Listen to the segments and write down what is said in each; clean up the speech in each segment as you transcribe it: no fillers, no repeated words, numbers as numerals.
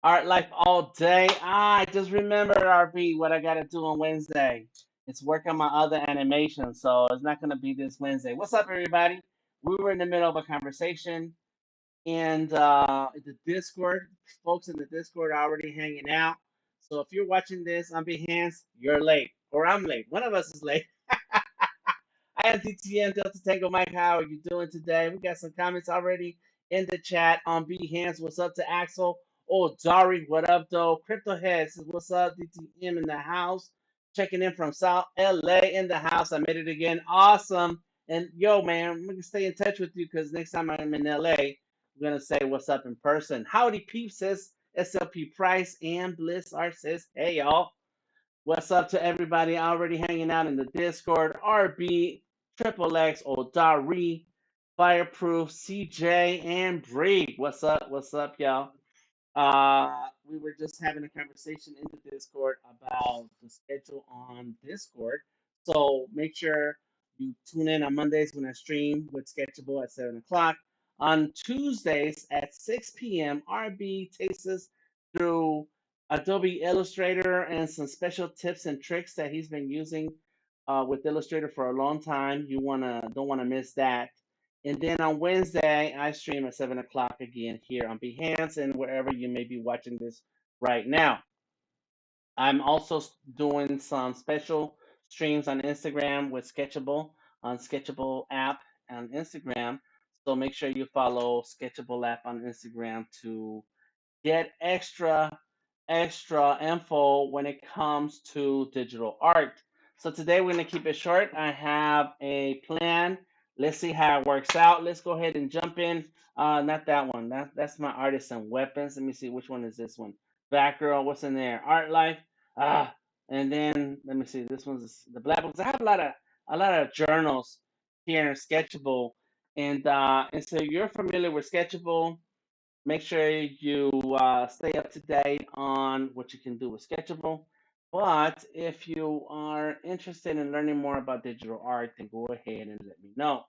Art life all day. I just remembered, RP, what I gotta do on Wednesday. It's work on my other animation, so it's not gonna be this Wednesday. What's up, everybody? We were in the middle of a conversation, and the Discord, folks in the Discord are already hanging out. So if you're watching this on Behance, you're late, or I'm late. One of us is late. I am DTM Delta Tango Mike. How are you doing today? We got some comments already in the chat on Behance. What's up to Axel? Oh, Dari, what up, though? Crypto Head says, what's up? DTM in the house. Checking in from South LA in the house. I made it again. Awesome. And yo, man, I'm going to stay in touch with you because next time I'm in LA, I'm going to say what's up in person. Howdy, Peep says SLP Price and Bliss Art says, hey, y'all. What's up to everybody already hanging out in the Discord? RB, Triple X, Odari, Fireproof, CJ, and Bree. What's up? What's up, y'all? We were just having a conversation in the Discord about the schedule on Discord. So make sure you tune in on Mondays when I stream with Sketchable at 7 o'clock. On Tuesdays at 6 p.m., RB takes us through Adobe Illustrator and some special tips and tricks that he's been using with Illustrator for a long time. You don't wanna miss that. And then on Wednesday, I stream at 7 o'clock again here on Behance and wherever you may be watching this right now. I'm also doing some special streams on Instagram with Sketchable on Sketchable app on Instagram. So make sure you follow Sketchable app on Instagram to get extra info when it comes to digital art. So today we're going to keep it short. I have a plan. Let's see how it works out. Let's go ahead and jump in. Not that one. That's my artists and weapons. Let me see which one is this one. Batgirl. What's in there? Art life. Ah, and then let me see. This one's the black books. I have a lot of journals here in Sketchable, and so you're familiar with Sketchable. Make sure you stay up to date on what you can do with Sketchable. But if you are interested in learning more about digital art, then go ahead and let me know.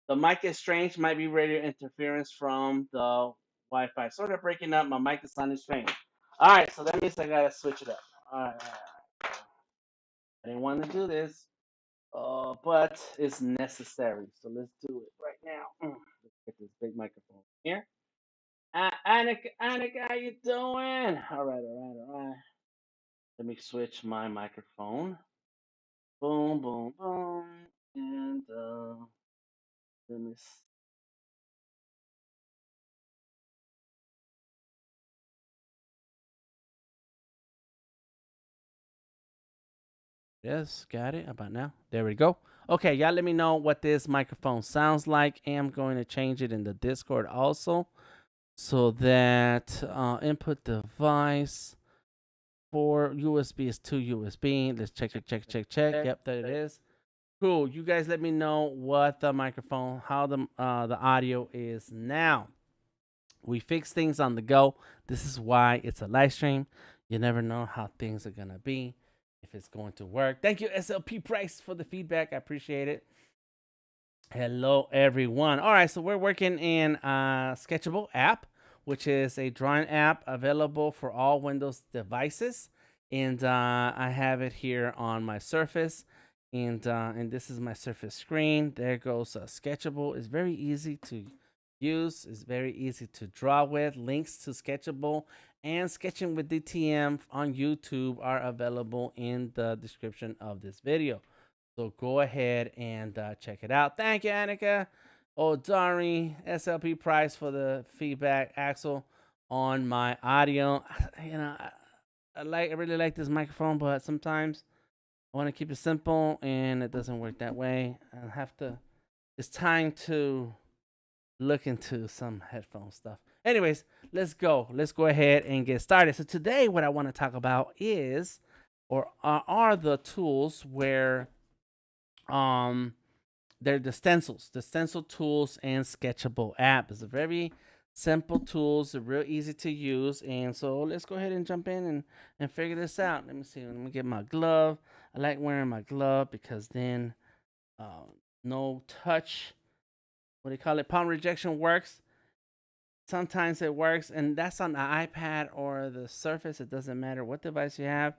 The mic is strange, might be radio interference from the Wi-Fi. Sort of breaking up. My mic is sounding strange. All right, so that means I gotta switch it up. All right, all right. I didn't want to do this, but it's necessary. So let's do it right now. Let's get this big microphone here. Annika, how you doing? All right, all right, all right. Let me switch my microphone. Boom, boom, boom, and let me. Yes, got it. How about now? There we go. Okay, y'all let me know what this microphone sounds like. And I'm going to change it in the Discord also. So that input device for USB is to USB. Let's check. Yep, there it is. Cool. You guys let me know what the microphone, how the audio is now. We fix things on the go. This is why it's a live stream. You never know how things are gonna be, if it's going to work. Thank you, SLP Price, for the feedback. I appreciate it. Hello, everyone. All right, so we're working in Sketchable app, which is a drawing app available for all Windows devices. And I have it here on my Surface. And this is my Surface screen. There goes Sketchable. It's very easy to use. It's very easy to draw with. Links to Sketchable and Sketching with DTM on YouTube are available in the description of this video. So go ahead and check it out. Thank you, Annika. Oh, Dari, SLP Price for the feedback. Axel on my audio. You know, I really like this microphone, but sometimes I want to keep it simple, and it doesn't work that way. I have to. It's time to look into some headphone stuff. Anyways, let's go. Let's go ahead and get started. So today, what I want to talk about is, or are the tools where they're the stencils, the stencil tools and Sketchable app is a very simple tools. They're real easy to use. And so let's go ahead and jump in and figure this out. Let me see. Let me get my glove. I like wearing my glove because then no touch. What do you call it? Palm rejection works. Sometimes it works, and that's on the iPad or the Surface. It doesn't matter what device you have.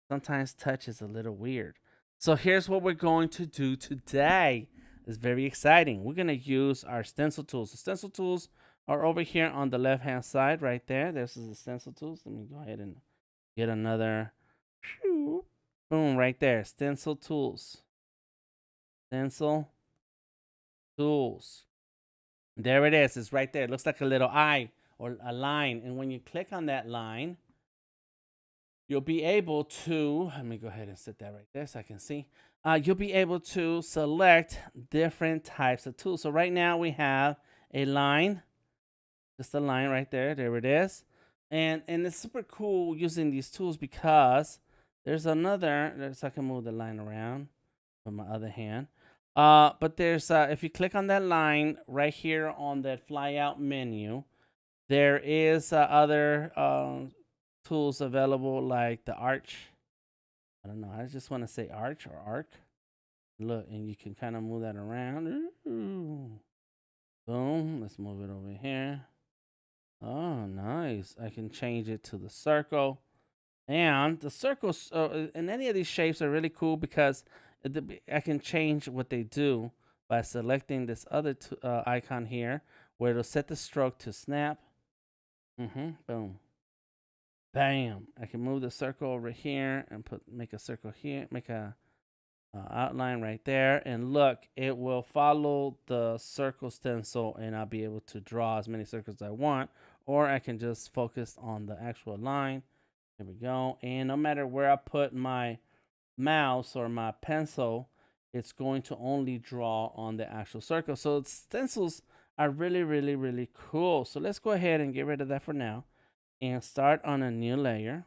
Sometimes touch is a little weird. So here's what we're going to do today. It's very exciting. We're going to use our stencil tools. The stencil tools are over here on the left-hand side right there. This is the stencil tools. Let me go ahead and get another. Boom, right there. Stencil tools. Stencil tools. There it is. It's right there. It looks like a little eye or a line. And when you click on that line, you'll be able to, let me go ahead and set that right there so I can see. You'll be able to select different types of tools. So right now we have a line, just a line right there. There it is. And it's super cool using these tools because there's another, so I can move the line around with my other hand. But there's, if you click on that line right here on that flyout menu, there is other tools available like the arch. I don't know. I just want to say arch or arc. Look, and you can kind of move that around. Ooh. Boom. Let's move it over here. Oh, nice. I can change it to the circle. And the circles in any of these shapes are really cool because I can change what they do by selecting this other icon here where it'll set the stroke to snap. Boom. Bam. I can move the circle over here and make a circle here, make a outline right there. And look, it will follow the circle stencil and I'll be able to draw as many circles as I want. Or I can just focus on the actual line. There we go. And no matter where I put my mouse or my pencil, it's going to only draw on the actual circle. So stencils are really, really, really cool. So let's go ahead and get rid of that for now and start on a new layer.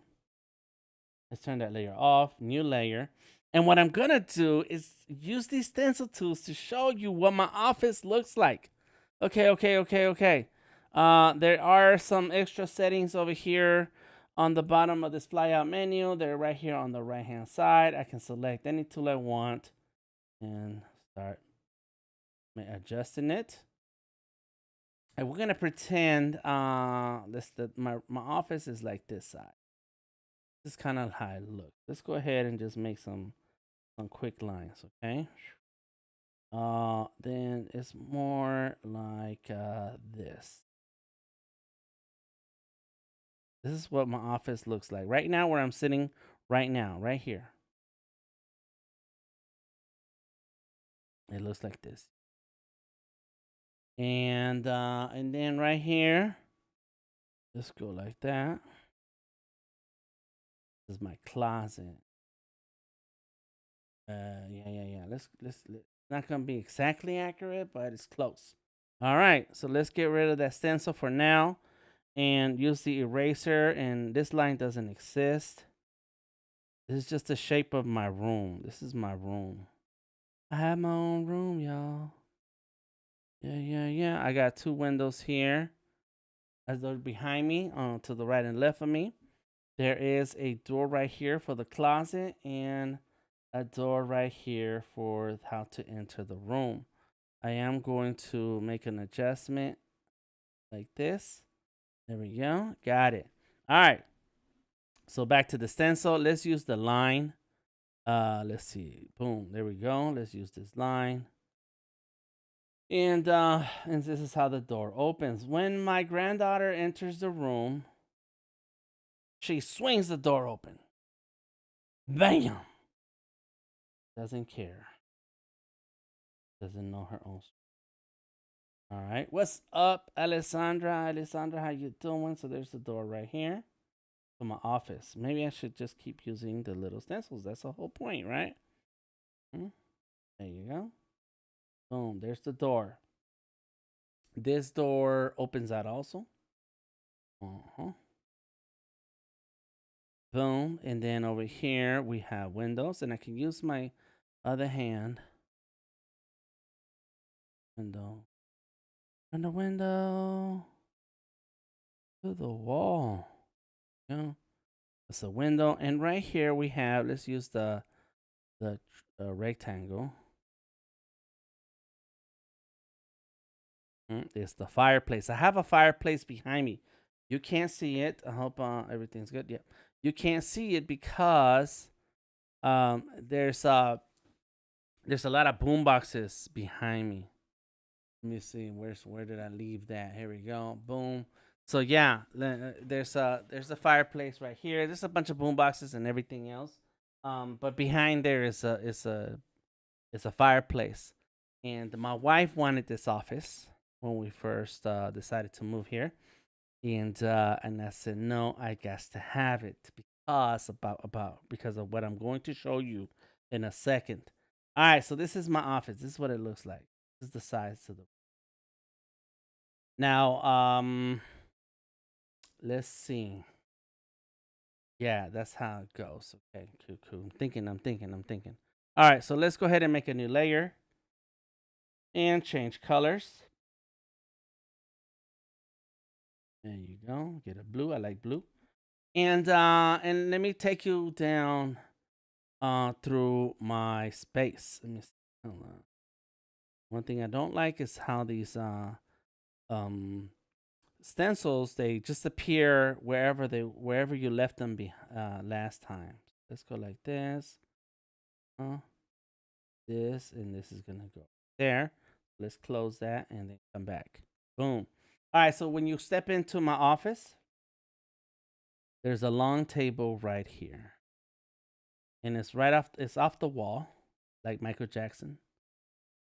Let's turn that layer off, new layer. And what I'm gonna do is use these stencil tools to show you what my office looks like. Okay. There are some extra settings over here on the bottom of this flyout menu. They're right here on the right hand side. I can select any tool I want and start adjusting it. And we're gonna pretend my office is like this side. This is kind of how it looks. Let's go ahead and just make some quick lines, okay? Then it's more like this. This is what my office looks like right now, where I'm sitting right now, right here. It looks like this. And then right here, let's go like that. This is my closet. Yeah. Let's not gonna be exactly accurate, but it's close. All right, so let's get rid of that stencil for now and use the eraser. And this line doesn't exist. This is just the shape of my room. This is my room. I have my own room, y'all. Yeah. I got two windows here. As though behind me, to the right and left of me. There is a door right here for the closet and a door right here for how to enter the room. I am going to make an adjustment like this. There we go. Got it. All right. So back to the stencil. Let's use the line. Let's see. Boom. There we go. Let's use this line. And this is how the door opens. When my granddaughter enters the room, she swings the door open. Bam! Doesn't care. Doesn't know her own. All right. What's up, Alessandra? Alessandra, how you doing? So there's the door right here to my office. Maybe I should just keep using the little stencils. That's the whole point, right? There you go. Boom. There's the door. This door opens out also. Boom. And then over here we have windows, and I can use my other hand. Window. Window. to the wall. Yeah. That's a window. And right here we have, let's use the rectangle. It's the fireplace. I have a fireplace behind me. You can't see it. I hope everything's good. Yeah. You can't see it because there's a lot of boom boxes behind me. Let me see. Where did I leave that? Here we go. Boom. So yeah, there's a fireplace right here. There's a bunch of boom boxes and everything else. But behind there is a fireplace. And my wife wanted this office when we first decided to move here. And I said, no, I got to have it because of what I'm going to show you in a second. All right, so this is my office. This is what it looks like. This is the size of the. Now, let's see. Yeah, that's how it goes. Okay, cool. I'm thinking. All right, so let's go ahead and make a new layer and change colors. There you go. Get a blue. I like blue. And let me take you down through my space. Let me see. Hold on. One thing I don't like is how these stencils, they just appear wherever you left them last time. Let's go like this. This and this is gonna go there. Let's close that and then come back. Boom. All right, so when you step into my office, there's a long table right here. And it's off the wall, like Michael Jackson.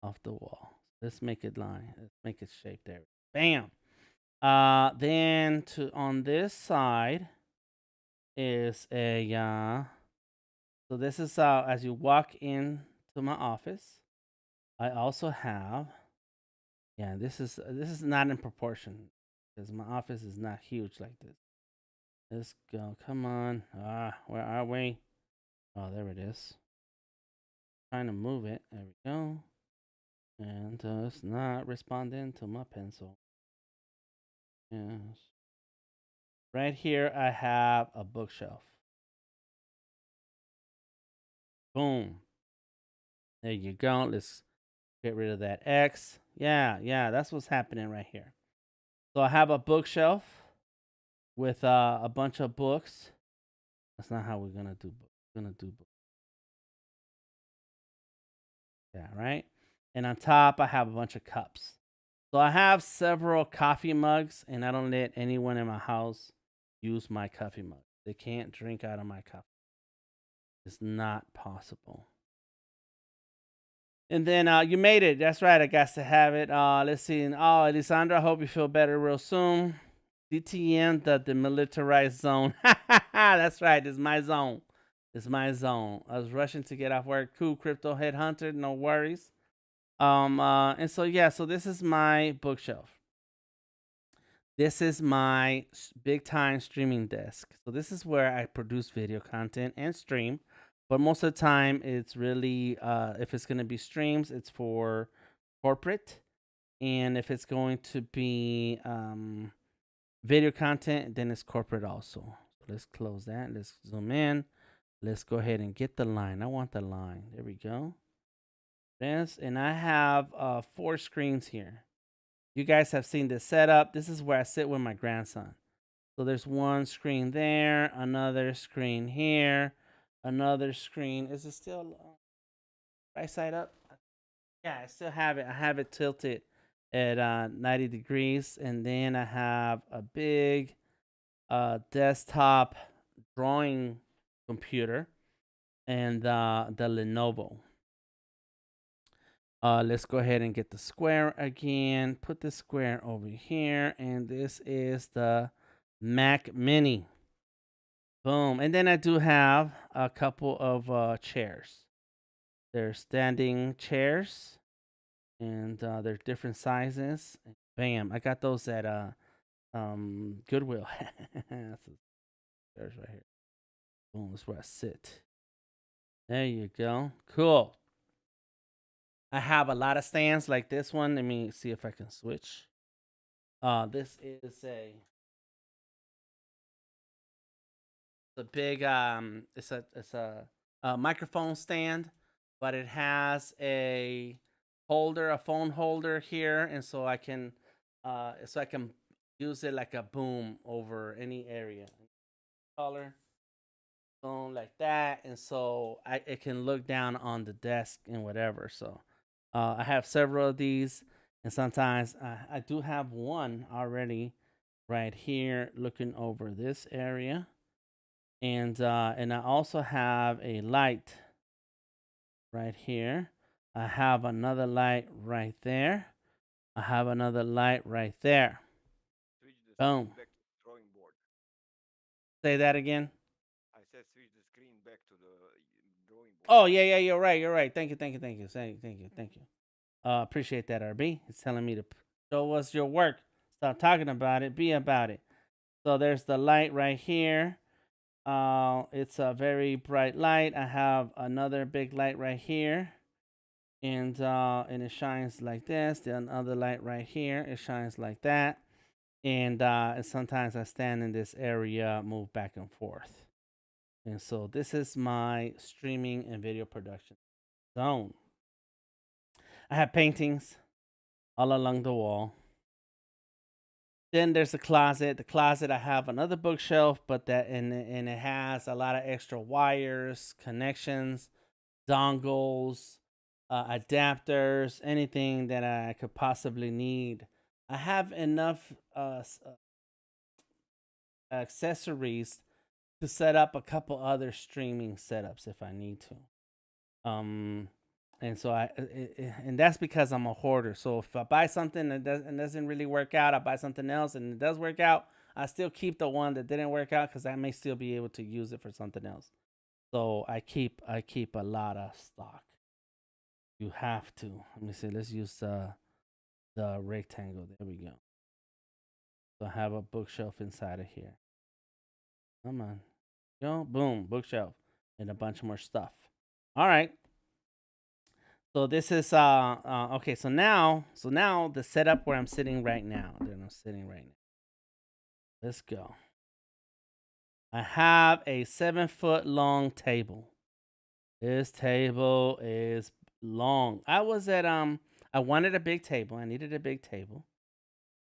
Off the wall. Let's make it line. Let's make it shape there. Bam. Then on this side is a so this is as you walk in to my office. I also have, yeah, this is not in proportion because my office is not huge like this. Let's go. Come on. Where are we? Oh, there it is. Trying to move it. There we go. And it's not responding to my pencil. Yes. Right here, I have a bookshelf. Boom. There you go. Let's get rid of that X. Yeah, that's what's happening right here. So I have a bookshelf with a bunch of books. That's not how we're gonna do books. We're gonna do books. Yeah, right. And on top, I have a bunch of cups. So I have several coffee mugs, and I don't let anyone in my house use my coffee mug. They can't drink out of my cup. It's not possible. And then you made it. That's right. I got to have it. Let's see. Oh, Elisandra, I hope you feel better real soon. DTM, the demilitarized zone. That's right. It's my zone. It's my zone. I was rushing to get off work. Cool, crypto headhunter. No worries. And so yeah. So this is my bookshelf. This is my big time streaming desk. So this is where I produce video content and stream. But most of the time, it's really, if it's going to be streams, it's for corporate. And if it's going to be video content, then it's corporate also. So let's close that. Let's zoom in. Let's go ahead and get the line. I want the line. There we go. This, and I have 4 screens here. You guys have seen this setup. This is where I sit with my grandson. So there's one screen there, another screen here, another screen. Is it still right side up? Yeah, I still have it. I have it tilted at 90 degrees. And then I have a big desktop drawing computer and the Lenovo. Let's go ahead and get the square again. Put the square over here. And this is the Mac Mini. Boom. And then I do have a couple of chairs. They're standing chairs. And they're different sizes. Bam. I got those at Goodwill. That's chairs right here. Boom. That's where I sit. There you go. Cool. I have a lot of stands like this one. Let me see if I can switch. This is a the big it's a microphone stand, but it has a holder, a phone holder here, and so I can use it like a boom over any area. Color phone like that, and so it can look down on the desk and whatever. So I have several of these, and sometimes I do have one already right here looking over this area, and I also have a light right here. I have another light right there. I have another light right there. Switch the screen Boom. back to the drawing board. Say that again. I said switch the screen back to the drawing board. Oh yeah, yeah, you're right. You're right. Thank you, thank you, thank you, thank you, thank you. Appreciate that, RB. It's telling me to show us your work. Stop talking about it. Be about it. So there's the light right here. It's a very bright light. I have another big light right here, and it shines like this. The other light right here, it shines like that. And sometimes I stand in this area, move back and forth. And so this is my streaming and video production zone. I have paintings all along the wall. Then there's the closet. The closet, I have another bookshelf, but and it has a lot of extra wires, connections, dongles, adapters, anything that I could possibly need. I have enough accessories to set up a couple other streaming setups if I need to. And so and that's because I'm a hoarder. So if I buy something that doesn't really work out, I buy something else and it does work out, I still keep the one that didn't work out because I may still be able to use it for something else. So I keep a lot of stock. You have to. Let me see. Let's use the rectangle. There we go. So I have a bookshelf inside of here. Come on. Go. Boom. Bookshelf. And a bunch more stuff. All right. So this is okay. So now the setup where I'm sitting right now. Let's go. I have a 7-foot long table. This table is long. I wanted a big table. I needed a big table.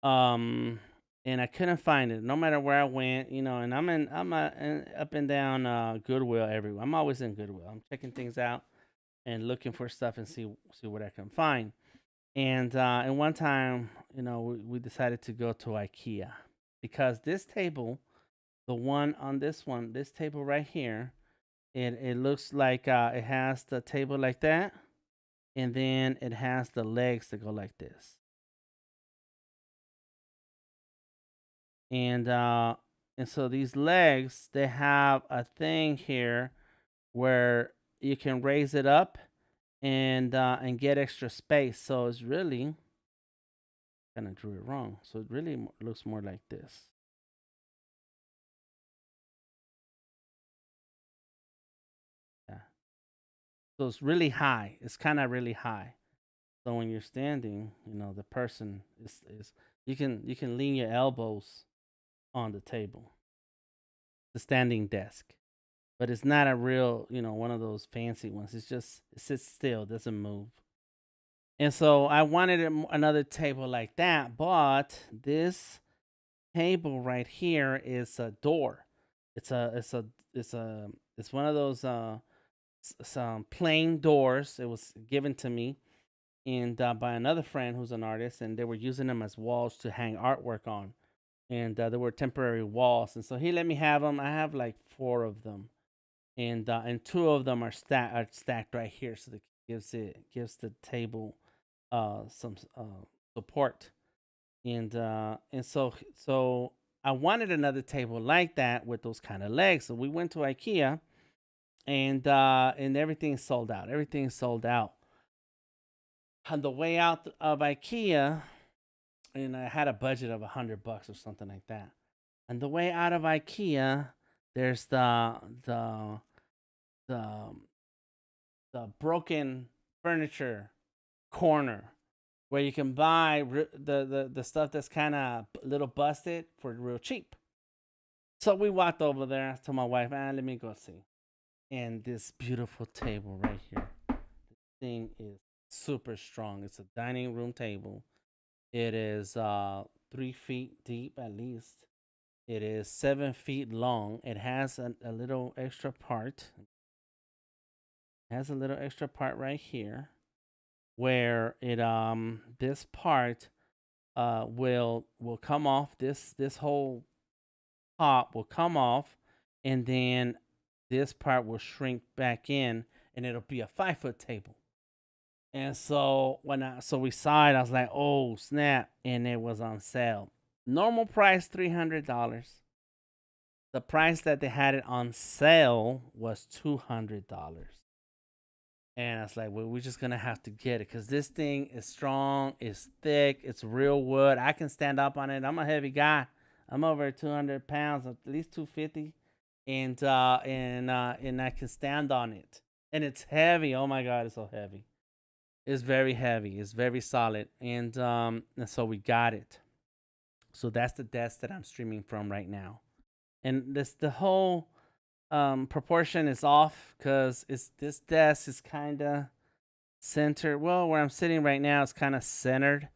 And I couldn't find it. No matter where I went, and I'm up and down Goodwill everywhere. I'm always in Goodwill. I'm checking things out and looking for stuff and see what I can find. And one time, we decided to go to IKEA because this table, the one on this table right here, it looks like it has the table like that, and then it has the legs that go like this. And so these legs, they have a thing here where you can raise it up and get extra space. So it's really kind of drew it wrong. So it really looks more like this. Yeah. So it's really high. It's kind of really high. So when you're standing, the person is you can lean your elbows on the table. The standing desk. But it's not a real, one of those fancy ones. It's just it sits still, doesn't move. And so I wanted another table like that, but this table right here is a door. It's one of those some plain doors. It was given to me and by another friend who's an artist, and they were using them as walls to hang artwork on. And they were temporary walls, and so he let me have them. I have like 4 of them, and 2 of them are stacked right here, so that gives the table some support. And so I wanted another table like that with those kind of legs. So we went to IKEA, and everything's sold out. Everything's sold out. On the way out of IKEA, and I had a budget of $100 or something like that. On the way out of IKEA, there's the broken furniture corner where you can buy the stuff that's kind of a little busted for real cheap. So we walked over there. I told my wife, let me go see. And this beautiful table right here. This thing is super strong. It's a dining room table. It is 3 feet deep at least. It is 7 feet long. It has a little extra part. It has a little extra part right here where it this part will come off. This whole top will come off, and then this part will shrink back in, and it'll be a 5 foot table. And so we saw it, I was like, oh snap, and it was on sale. Normal price $300. The price that they had it on sale was $200. And I was like, well, we're just gonna have to get it because this thing is strong, it's thick, it's real wood. I can stand up on it. I'm a heavy guy. I'm over 200 pounds, at least 250, and I can stand on it. And it's heavy. Oh my god, it's so heavy. It's very heavy. It's very solid, and so we got it. So that's the desk that I'm streaming from right now, and the whole proportion is off because this desk is kind of centered. Well, where I'm sitting right now is kind of centered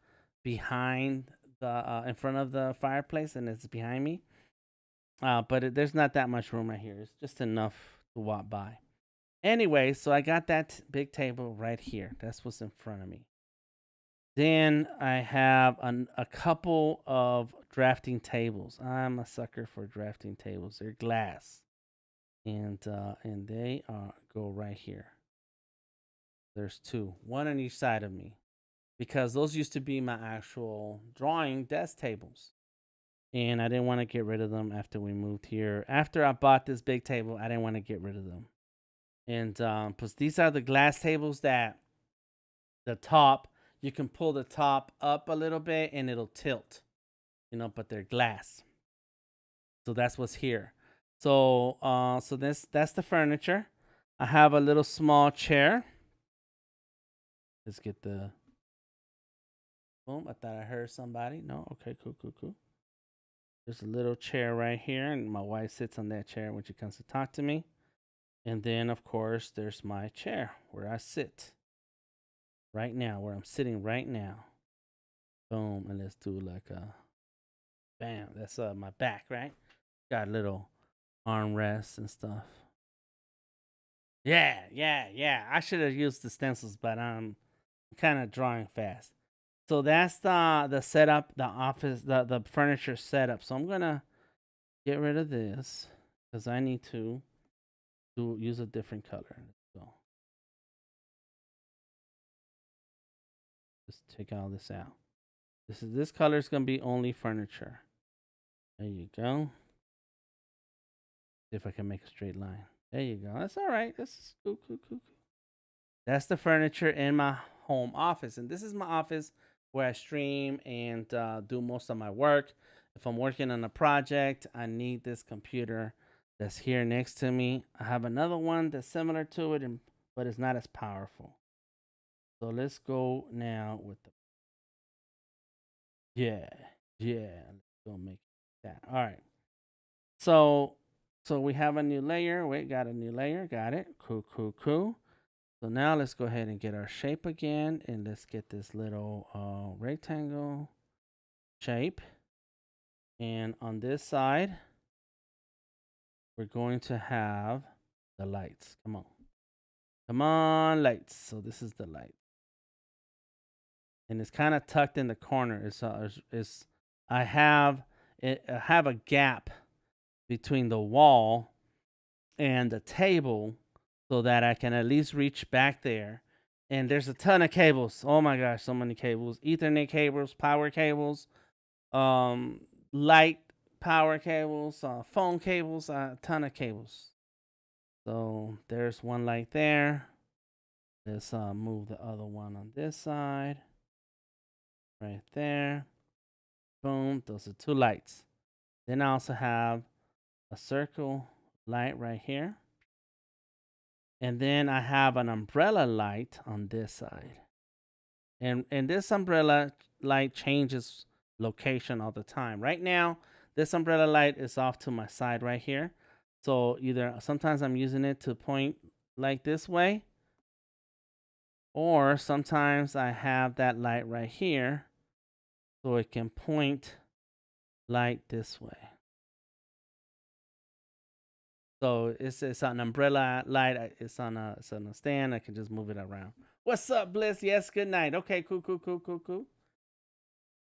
behind the in front of the fireplace, and it's behind me. But there's not that much room right here. It's just enough to walk by. Anyway, so I got that big table right here. That's what's in front of me. Then I have a couple of drafting tables. I'm a sucker for drafting tables. They're glass, and they go right here. There's two, one on each side of me, because those used to be my actual drawing desk tables. And I didn't want to get rid of them after we moved here. After I bought this big table, I didn't want to get rid of them. And plus these are the glass tables that the top, you can pull the top up a little bit and it'll tilt, but they're glass. So that's what's here. So that's the furniture. I have a little small chair. Let's get the boom. I thought I heard somebody. No, okay, cool. There's a little chair right here, and my wife sits on that chair when she comes to talk to me. And then, of course, there's my chair where I sit right now, where I'm sitting right now. Boom, and let's do like a bam. That's my back, right? Got a little armrests and stuff. Yeah. I should have used the stencils, but I'm kind of drawing fast. So that's the setup, the office, the furniture setup. So I'm gonna get rid of this because I need to use a different color. So just take all this out. This color is gonna be only furniture. There you go. See if I can make a straight line. There you go. That's all right. This is cool. That's the furniture in my home office, and this is my office where I stream and do most of my work. If I'm working on a project, I need this computer that's here next to me. I have another one that's similar to it, but it's not as powerful. So let's go now with the yeah. Let's go make that. All right. So we have a new layer. Wait, got a new layer. Got it. Cool. So now let's go ahead and get our shape again, and let's get this little rectangle shape. And on this side, we're going to have the lights. Come on, lights. So this is the light. And it's kind of tucked in the corner. I have a gap between the wall and the table so that I can at least reach back there. And there's a ton of cables. Oh my gosh, so many cables. Ethernet cables, power cables, light power cables, phone cables, a ton of cables. So there's one light there. Let's move the other one on this side. Right there. Boom. Those are two lights. Then I also have a circle light right here. And then I have an umbrella light on this side. And this umbrella light changes location all the time. Right now, This umbrella light is off to my side right here. So either sometimes I'm using it to point like this way, or sometimes I have that light right here so it can point light this way. So it's an umbrella light. It's on a stand. I can just move it around. What's up, Bliss? Yes, good night. Okay, cool.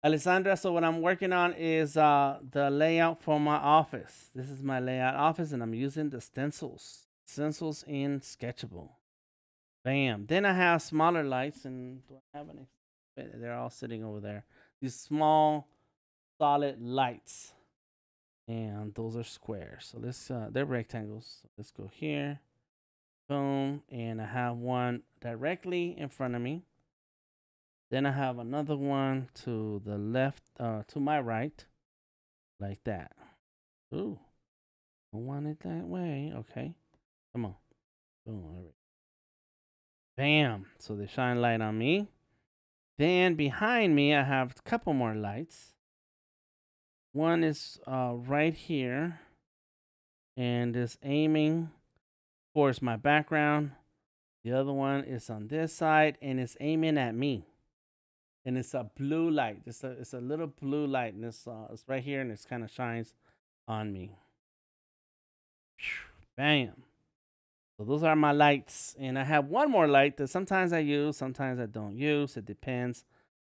Alessandra, so what I'm working on is the layout for my office. This is my layout office, and I'm using the stencils in Sketchable. Bam. Then I have smaller lights, and do I have any? They're all sitting over there. These small, solid lights, and those are squares. So let's they're rectangles. So let's go here. Boom, and I have one directly in front of me. Then I have another one to the left, to my right, like that. Ooh, I want it that way. Okay, come on. Boom, all right. Bam. So they shine light on me. Then behind me, I have a couple more lights. One is right here, and is aiming towards my background. The other one is on this side, and it's aiming at me. And it's a blue light. It's a little blue light, and it's right here, and it kind of shines on me. Bam. So those are my lights, and I have one more light that sometimes I use, sometimes I don't use. It depends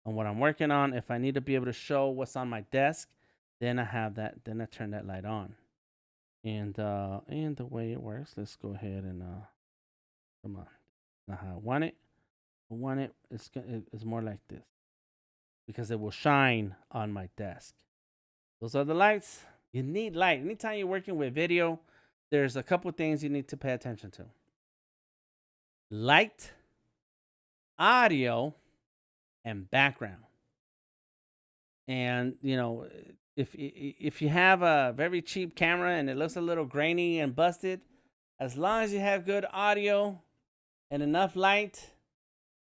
on what I'm working on. If I need to be able to show what's on my desk, then I have that. Then I turn that light on. And the way it works, let's go ahead and come on. Not how I want it. I want it. It's more like this, because it will shine on my desk. Those are the lights. You need light. Anytime you're working with video, there's a couple things you need to pay attention to. Light, audio, and background. And, you know, if you have a very cheap camera and it looks a little grainy and busted, as long as you have good audio and enough light,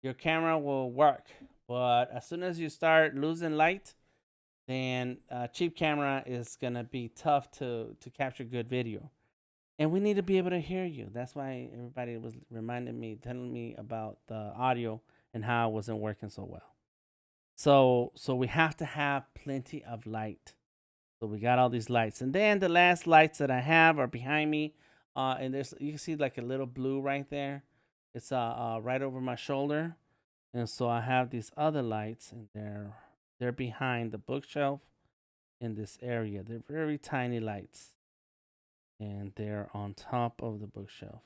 your camera will work. But as soon as you start losing light, then a cheap camera is going to be tough to capture good video. And we need to be able to hear you. That's why everybody was reminding me, telling me about the audio and how it wasn't working so well. So we have to have plenty of light. So we got all these lights. And then the last lights that I have are behind me. And there's, you can see like a little blue right there. It's right over my shoulder. And so I have these other lights, and they're behind the bookshelf in this area. They're very tiny lights, and they're on top of the bookshelf.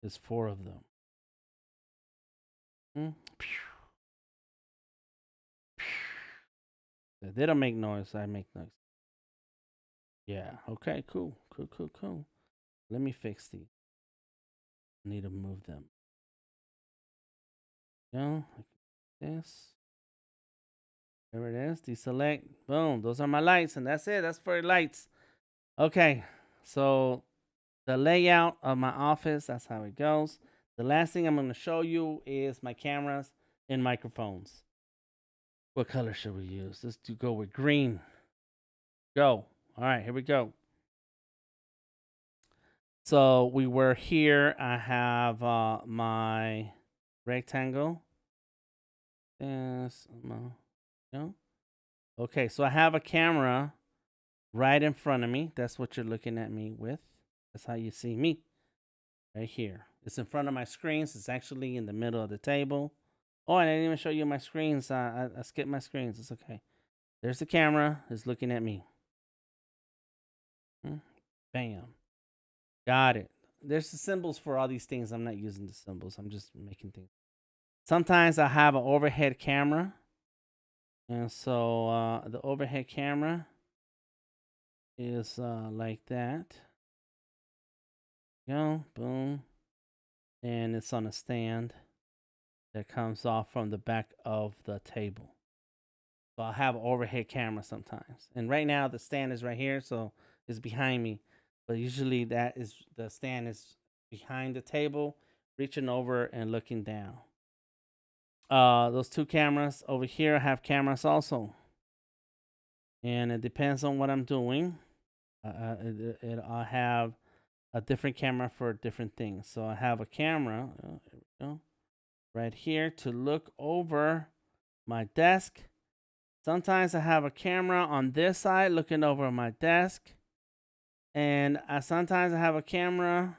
There's 4 of them. They don't make noise. I make noise. Yeah. Okay. Cool. Let me fix these. I need to move them. Like this. There it is. Deselect. Boom. Those are my lights, and that's it. That's for lights. Okay. So the layout of my office, that's how it goes. The last thing I'm going to show you is my cameras and microphones. What color should we use? Let's go with green. Go. All right, here we go. So we were here. I have my rectangle. Yes. No. Okay, so I have a camera right in front of me. That's what you're looking at me with. That's how you see me. Right here. It's in front of my screens. It's actually in the middle of the table. Oh, and I didn't even show you my screens. I skipped my screens. It's okay. There's the camera. It's looking at me. Bam. Got it. There's the symbols for all these things. I'm not using the symbols. I'm just making things. Sometimes I have an overhead camera. And so the overhead camera is like that. Go, boom. And it's on a stand that comes off from the back of the table. So I'll have an overhead camera sometimes. And right now the stand is right here, so it's behind me. But usually the stand is behind the table, reaching over and looking down. Those 2 cameras over here have cameras also. and it depends on what I'm doing. I'll have a different camera for different things. So I have a camera, here we go, right here to look over my desk. Sometimes I have a camera on this side looking over my desk. And sometimes I have a camera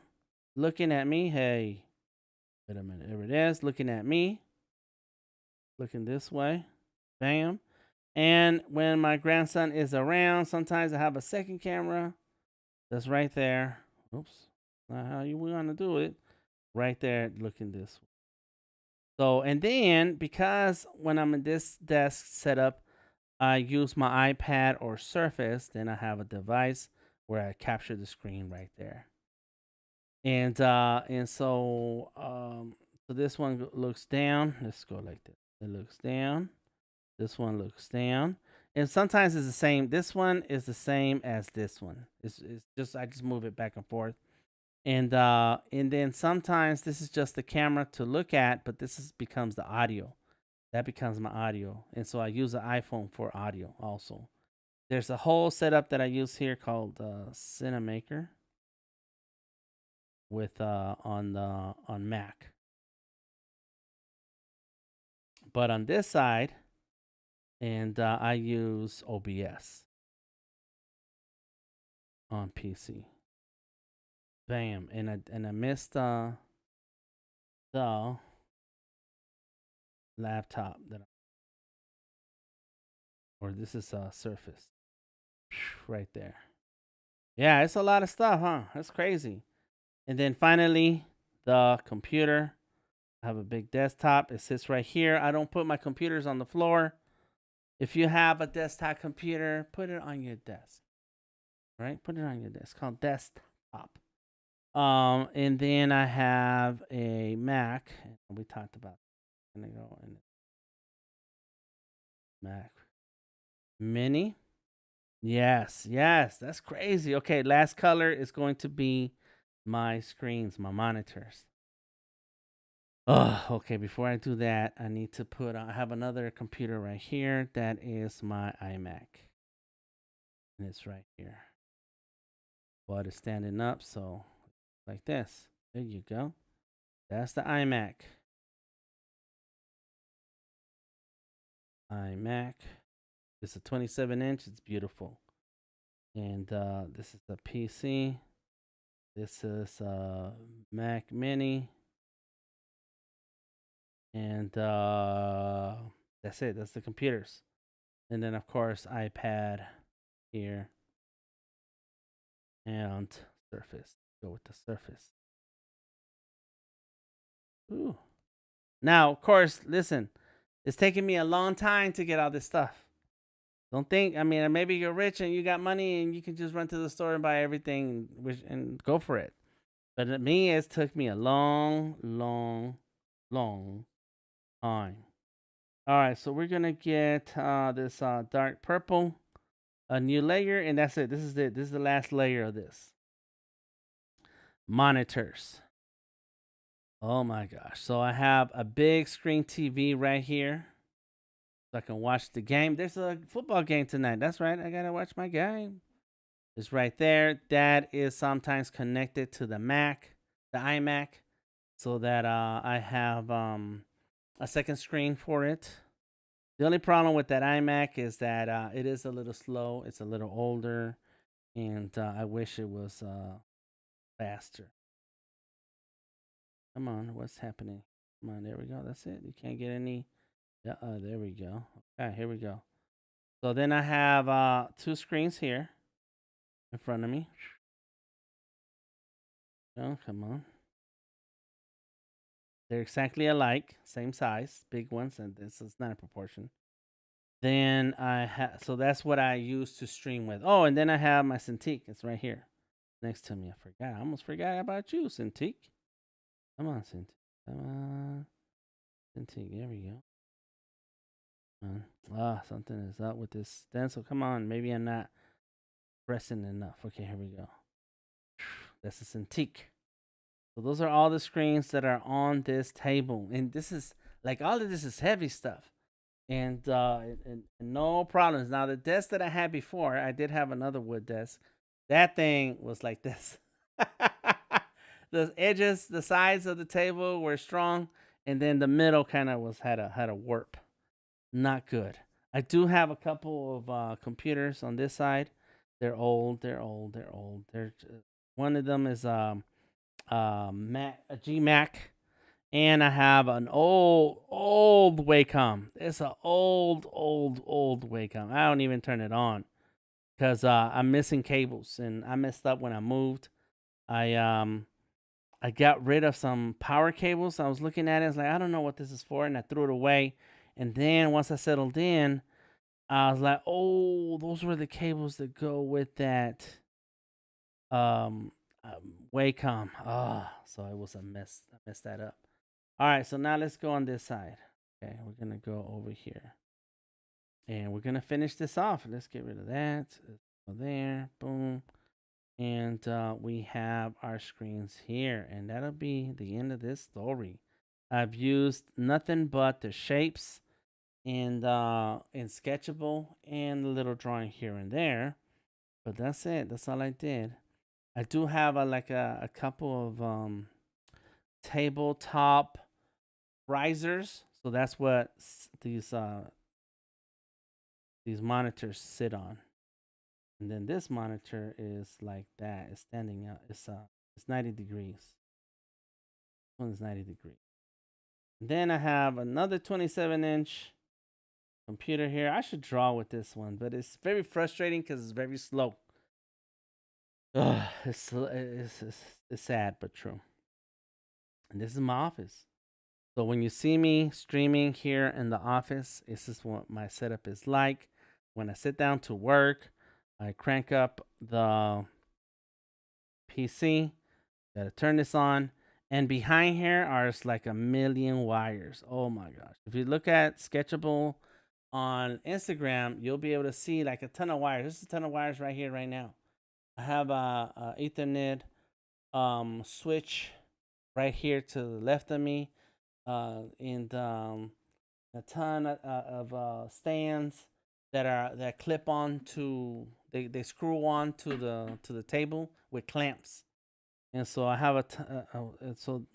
looking at me. Hey, wait a minute. There it is, looking at me. Looking this way. Bam. And when my grandson is around, sometimes I have a second camera that's right there. Oops. Not how you want to do it. Right there, looking this way. So, and then because when I'm in this desk setup, I use my iPad or Surface, then I have a device where I capture the screen right there. And so this one looks down. Let's go like this. It looks down. This one looks down. And sometimes it's the same. This one is the same as this one. It's just I just move it back and forth. And then sometimes this is just the camera to look at, but this becomes the audio. That becomes my audio. And so I use an iPhone for audio also. There's a whole setup that I use here called Cinemaker with on Mac. But on this side, and I use OBS on PC. Bam, and I missed the laptop or this is a Surface right there. Yeah, it's a lot of stuff, huh? That's crazy. And then finally, the computer. I have a big desktop. It sits right here. I don't put my computers on the floor. If you have a desktop computer, put it on your desk. Right? Put it on your desk. It's called desktop. And then I have a Mac. We talked about. I'm gonna go in Mac Mini. Yes, that's crazy. Okay, last color is going to be my screens, my monitors. Oh, okay. Before I do that, I need to put. I have another computer right here. That is my iMac, and it's right here. But it's standing up, so like this. There you go. That's the iMac. iMac. It's a 27-inch. It's beautiful. And this is the PC. This is Mac Mini. And that's it. That's the computers. And then, of course, iPad here. And Surface. Go with the Surface. Ooh. Now, of course, listen. It's taking me a long time to get all this stuff. Don't think, I mean, maybe you're rich and you got money and you can just run to the store and buy everything and go for it. But me, it took me a long time. All right, so we're going to get this dark purple, a new layer, and that's it. This is it. This is the last layer of this. Monitors. Oh my gosh. So I have a big screen TV right here. So I can watch the game. There's a football game tonight. That's right. I got to watch my game. It's right there. That is sometimes connected to the Mac, the iMac, so that I have a second screen for it. The only problem with that iMac is that it is a little slow. It's a little older, and I wish it was faster. Come on, what's happening? Come on, there we go. That's it. You can't get any. Yeah, there we go. Okay, here we go. So then I have two screens here in front of me. Oh, come on. They're exactly alike, same size, big ones, and this is not a proportion. Then I have, so that's what I use to stream with. Oh, and then I have my Cintiq. It's right here next to me. I forgot. I almost forgot about you, Cintiq. Come on, Cintiq. Come on. Cintiq, there we go. Something is up with this stencil. Come on, maybe I'm not pressing enough. Okay, here we go. That's a Cintiq. So those are all the screens that are on this table. And this is, like, all of this is heavy stuff. and no problems. Now the desk that I had before, I did have another wood desk. That thing was like this. The edges, the sides of the table were strong, and then the middle kind of was had a warp. Not good. I do have a couple of computers on this side. They're old. They're old. They're old. One of them is a GMac, and I have an old Wacom. It's an old Wacom. I don't even turn it on because I'm missing cables, and I messed up when I moved. I I got rid of some power cables. I was looking at it. I was like, I don't know what this is for, and I threw it away. And then once I settled in, I was like, oh, those were the cables that go with that um, Wacom. So it was a mess. I messed that up. All right, so now let's go on this side. Okay, we're gonna go over here, and we're gonna finish this off. Let's get rid of that. Let's go there. Boom. And we have our screens here, and that'll be the end of this story. I've used nothing but the shapes and in Sketchable and a little drawing here and there, but that's it. That's all I did. I do have a couple of tabletop risers, so that's what these monitors sit on. And then this monitor is like that. It's standing up. It's 90 degrees. This one's 90 degrees. And then I have another 27-inch computer here. I should draw with this one, but it's very frustrating because it's very slow. Ugh, it's sad but true. And this is my office. So when you see me streaming here in the office, this is what my setup is like. When I sit down to work, I crank up the PC. Gotta turn this on. And behind here are like a million wires. Oh my gosh. If you look at Sketchable on Instagram, you'll be able to see like a ton of wires. This is a ton of wires right here, right now. I have a Ethernet switch right here to the left of me. And a ton of stands that clip on to they screw on to the table with clamps. And so I have so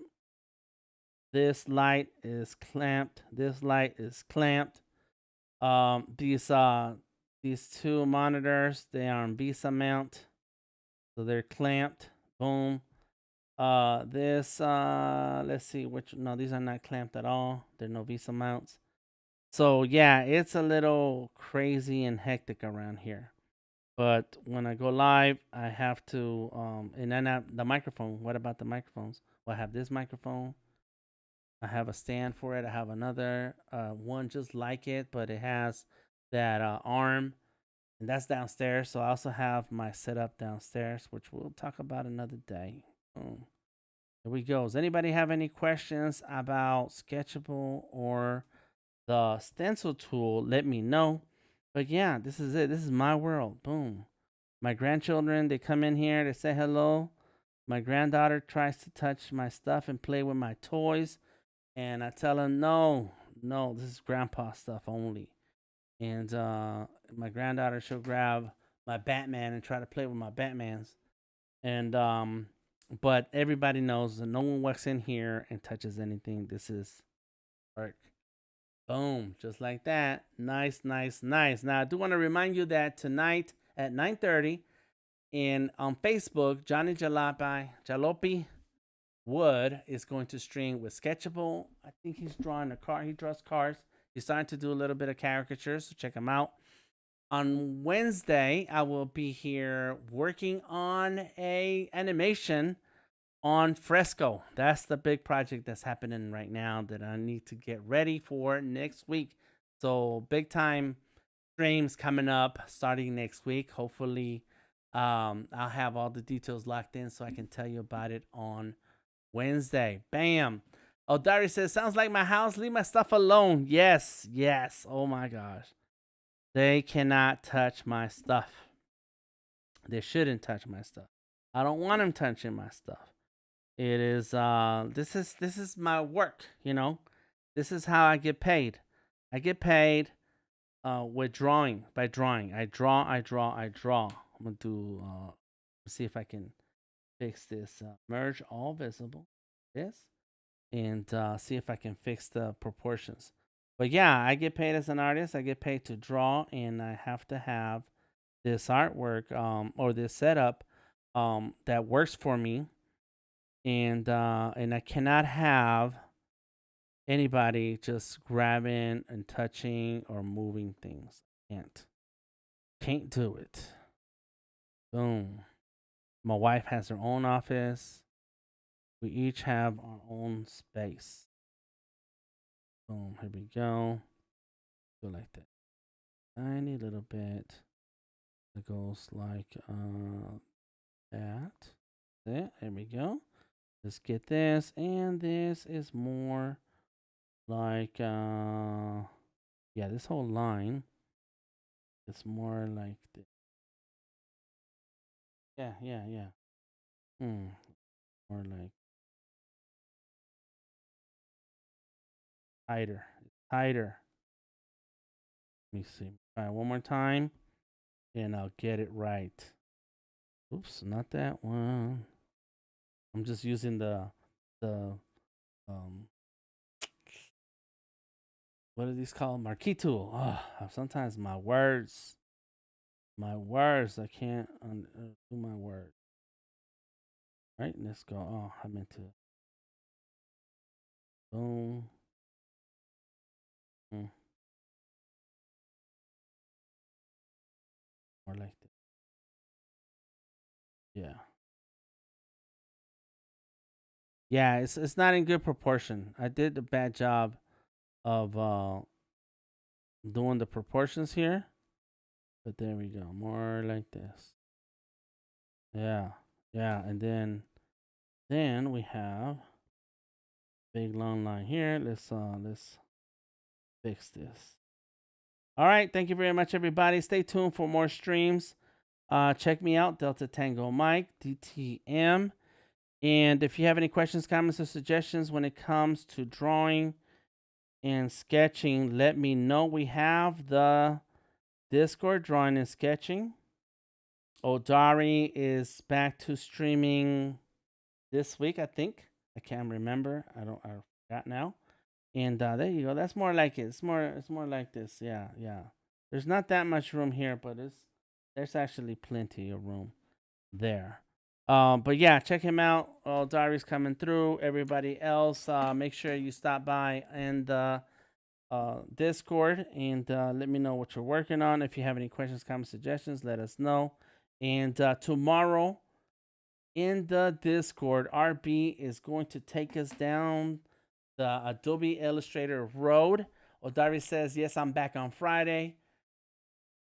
this light is clamped. This light is clamped. These two monitors, they are on VESA mount, so they're clamped. Boom. This let's see which. No, these are not clamped at all. They're no VESA mounts. So yeah, it's a little crazy and hectic around here. But when I go live, I have to and then the microphone. What about the microphones? Well, I have this microphone. I have a stand for it. I have another one just like it, but it has that arm, and that's downstairs. So I also have my setup downstairs, which we'll talk about another day. Here we go. Does anybody have any questions about Sketchable or the Stencil Tool? Let me know. But yeah, this is it. This is my world. Boom. My grandchildren, they come in here, they say hello. My granddaughter tries to touch my stuff and play with my toys. And I tell them, no, this is grandpa stuff only. And my granddaughter, she'll grab my Batman and try to play with my Batmans. And but everybody knows that no one walks in here and touches anything. This is work. Boom, just like that. Nice. Now I do want to remind you that tonight at 9:30 on Facebook, Johnny Jalopy Wood is going to stream with Sketchable. I think he's drawing a car. He draws cars. He's starting to do a little bit of caricatures, so check him out. On Wednesday, I will be here working on a animation on Fresco. That's the big project that's happening right now that I need to get ready for next week. So big time streams coming up starting next week. Hopefully, I'll have all the details locked in so I can tell you about it on Wednesday. Bam. Oh, Dari says, sounds like my house. Leave my stuff alone. Yes. Oh my gosh. They cannot touch my stuff. They shouldn't touch my stuff. I don't want them touching my stuff. It is this is my work, you know. This is how I get paid. I get paid with drawing, by drawing. I draw. I'm gonna do see if I can fix this. Merge all visible. This. And see if I can fix the proportions. But yeah, I get paid as an artist. I get paid to draw, and I have to have this artwork or this setup that works for me. And I cannot have anybody just grabbing and touching or moving things. Can't do it. Boom. My wife has her own office. We each have our own space. Boom. Here we go. Go like that. Tiny little bit. It goes like that. There we go. Let's get this, and this is more like yeah, this whole line is more like this. Yeah. More like tighter. Let me see. All right, one more time, and I'll get it right. Oops, not that one. I'm just using the what are these called? Marquee tool. Oh, sometimes my words, I can't do my words. Right, let's go. Oh, I meant to. Boom. More like that. Yeah. Yeah, it's not in good proportion. I did a bad job of doing the proportions here. But there we go. More like this. Yeah. Yeah, and then we have big long line here. Let's fix this. All right, thank you very much everybody. Stay tuned for more streams. Check me out, Delta Tango Mike, DTM. And if you have any questions, comments, or suggestions when it comes to drawing and sketching, let me know. We have the Discord drawing and sketching. Odari is back to streaming this week, I think. I can't remember. I forgot now. And there you go. That's more like it. It's more like this. Yeah. There's not that much room here, but there's actually plenty of room there. But yeah, check him out. Diary's coming through. Everybody else, make sure you stop by and Discord and let me know what you're working on. If you have any questions, comments, suggestions, let us know. And tomorrow in the Discord, RB is going to take us down the Adobe Illustrator road. Odari says, yes, I'm back on Friday.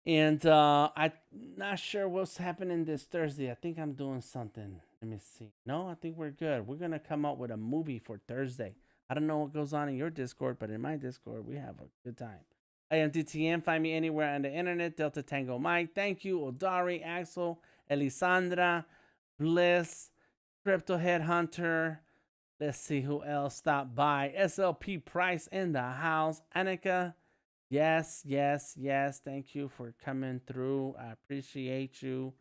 And I'm not sure what's happening this Thursday. I think I'm doing something. Let me see. No, I think we're good. We're going to come up with a movie for Thursday. I don't know what goes on in your Discord, but in my Discord, we have a good time. I am DTM. Find me anywhere on the internet. Delta Tango Mike. Thank you, Odari, Axel, Elisandra, Bliss, Crypto Headhunter. Let's see who else stopped by. SLP Price in the house. Annika. Yes. Thank you for coming through. I appreciate you.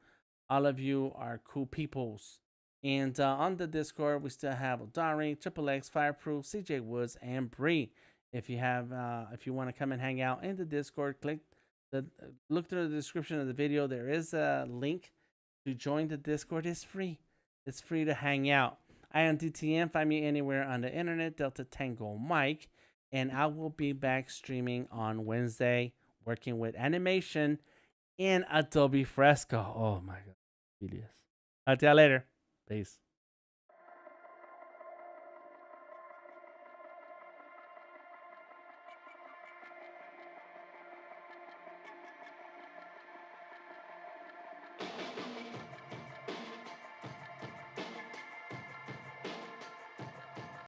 All of you are cool peoples. And on the Discord, we still have Odari, Triple X, Fireproof, CJ Woods, and Bree. If you want to come and hang out in the Discord, look through the description of the video. There is a link to join the Discord. It's free. It's free to hang out. I am DTM. Find me anywhere on the internet. Delta Tango Mike. And I will be back streaming on Wednesday, working with animation in Adobe Fresco. Oh my God. I'll see y'all later. Peace.